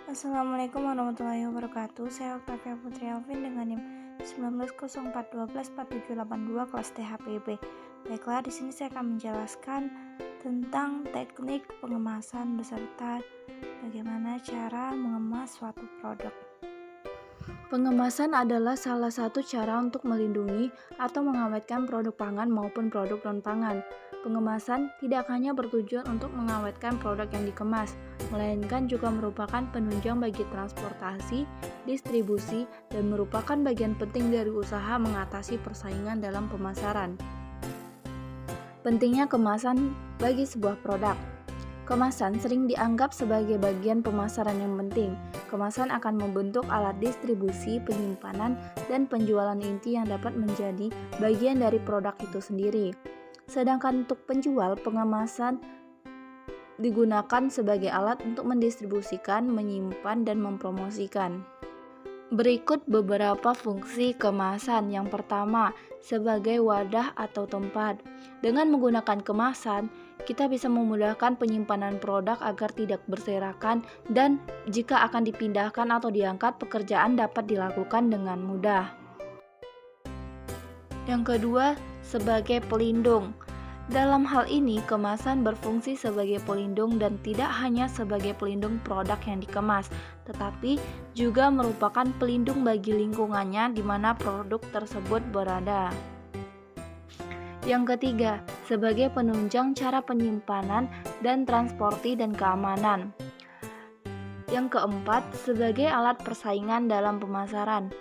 Assalamualaikum warahmatullahi wabarakatuh. Saya Octavia Putri Alvin dengan NIM 1904124782 kelas THPB. Baiklah, di sini saya akan menjelaskan tentang teknik pengemasan beserta bagaimana cara mengemas suatu produk. Pengemasan adalah salah satu cara untuk melindungi atau mengawetkan produk pangan maupun produk non-pangan. Pengemasan tidak hanya bertujuan untuk mengawetkan produk yang dikemas, melainkan juga merupakan penunjang bagi transportasi, distribusi, dan merupakan bagian penting dari usaha mengatasi persaingan dalam pemasaran. Pentingnya kemasan bagi sebuah produk. Kemasan sering dianggap sebagai bagian pemasaran yang penting. Kemasan akan membentuk alat distribusi, penyimpanan, dan penjualan inti yang dapat menjadi bagian dari produk itu sendiri. Sedangkan untuk penjual, pengemasan digunakan sebagai alat untuk mendistribusikan, menyimpan, dan mempromosikan. Berikut beberapa fungsi kemasan. Yang pertama, sebagai wadah atau tempat. Dengan menggunakan kemasan, kita bisa memudahkan penyimpanan produk agar tidak berserakan, dan jika akan dipindahkan atau diangkat, pekerjaan dapat dilakukan dengan mudah. Yang kedua, sebagai pelindung. Dalam hal ini, kemasan berfungsi sebagai pelindung dan tidak hanya sebagai pelindung produk yang dikemas, tetapi juga merupakan pelindung bagi lingkungannya di mana produk tersebut berada. Yang ketiga, sebagai penunjang cara penyimpanan dan transportasi dan keamanan. Yang keempat, sebagai alat persaingan dalam pemasaran.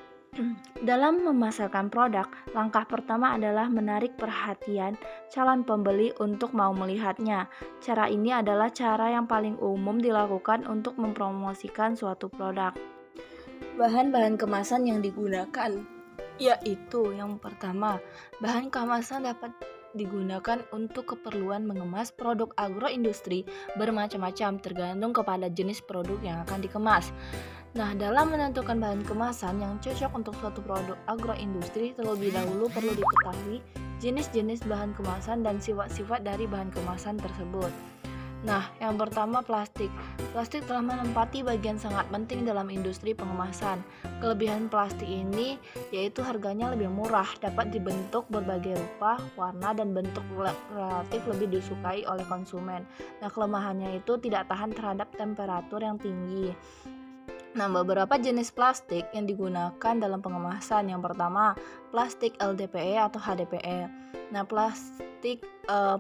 Dalam memasarkan produk, langkah pertama adalah menarik perhatian calon pembeli untuk mau melihatnya. Cara ini adalah cara yang paling umum dilakukan untuk mempromosikan suatu produk. Bahan-bahan kemasan yang digunakan yaitu yang pertama, bahan kemasan dapat digunakan untuk keperluan mengemas produk agroindustri bermacam-macam tergantung kepada jenis produk yang akan dikemas. Nah, dalam menentukan bahan kemasan yang cocok untuk suatu produk agroindustri, terlebih dahulu perlu diketahui jenis-jenis bahan kemasan dan sifat-sifat dari bahan kemasan tersebut. Nah, yang pertama plastik. Plastik telah menempati bagian sangat penting dalam industri pengemasan. Kelebihan plastik ini yaitu harganya lebih murah, dapat dibentuk berbagai rupa, warna, dan bentuk relatif lebih disukai oleh konsumen. Nah, kelemahannya itu tidak tahan terhadap temperatur yang tinggi. Nah, beberapa jenis plastik yang digunakan dalam pengemasan. Yang pertama, plastik LDPE atau HDPE. Nah, plastik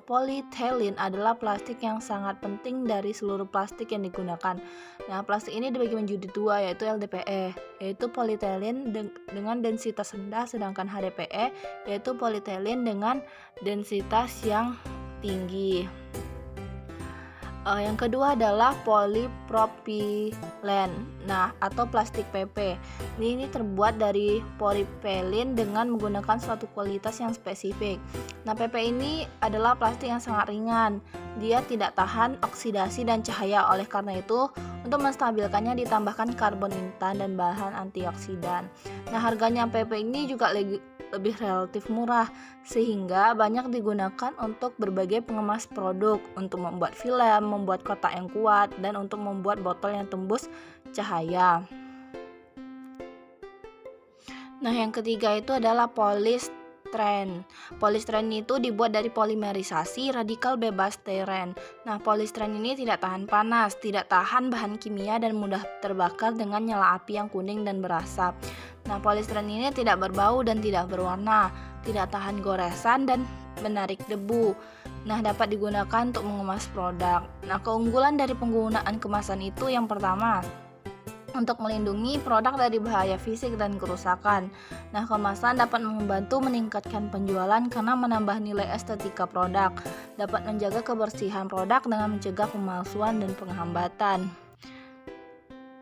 polyethylene adalah plastik yang sangat penting dari seluruh plastik yang digunakan. Nah, plastik ini dibagi menjadi dua, yaitu LDPE, yaitu polyethylene dengan densitas rendah, sedangkan HDPE, yaitu polyethylene dengan densitas yang tinggi. Yang kedua adalah polipropylen, atau plastik PP. Ini terbuat dari polipropylen dengan menggunakan suatu kualitas yang spesifik. Nah, PP ini adalah plastik yang sangat ringan. Dia tidak tahan oksidasi dan cahaya. Oleh karena itu, untuk menstabilkannya ditambahkan karbon intan dan bahan antioksidan. Nah, harganya PP ini juga lebih relatif murah, sehingga banyak digunakan untuk berbagai pengemas produk, untuk membuat film, membuat kotak yang kuat, dan untuk membuat botol yang tembus cahaya. Nah, yang ketiga itu adalah polystyrene. Polystyrene itu dibuat dari polimerisasi radikal bebas styrene. Nah, polystyrene ini tidak tahan panas, tidak tahan bahan kimia, dan mudah terbakar dengan nyala api yang kuning dan berasap. Nah, polystyrene ini tidak berbau dan tidak berwarna, tidak tahan goresan dan menarik debu. Nah, dapat digunakan untuk mengemas produk. Nah, keunggulan dari penggunaan kemasan itu yang pertama, untuk melindungi produk dari bahaya fisik dan kerusakan. Nah, kemasan dapat membantu meningkatkan penjualan karena menambah nilai estetika produk, dapat menjaga kebersihan produk dengan mencegah pemalsuan dan penghambatan.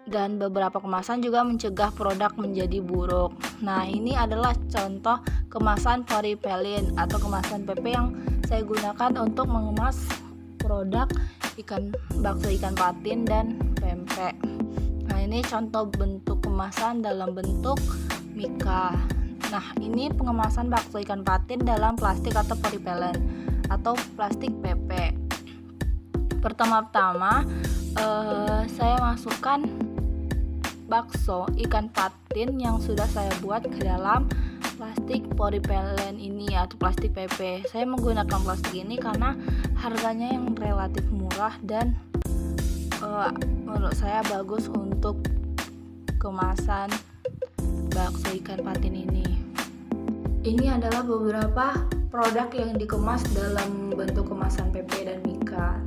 Dan beberapa kemasan juga mencegah produk menjadi buruk. Nah, ini adalah contoh kemasan polypropylen atau kemasan PP yang saya gunakan untuk mengemas produk bakso ikan patin dan pempek. Nah, ini contoh bentuk kemasan dalam bentuk mika. Nah, ini pengemasan bakso ikan patin dalam plastik atau polypropylen atau plastik PP. Pertama-tama saya masukkan bakso ikan patin yang sudah saya buat ke dalam plastik polypropylen ini atau plastik PP. Saya menggunakan plastik ini karena harganya yang relatif murah dan menurut saya bagus untuk kemasan bakso ikan patin ini. Ini adalah beberapa produk yang dikemas dalam bentuk kemasan PP dan Mika.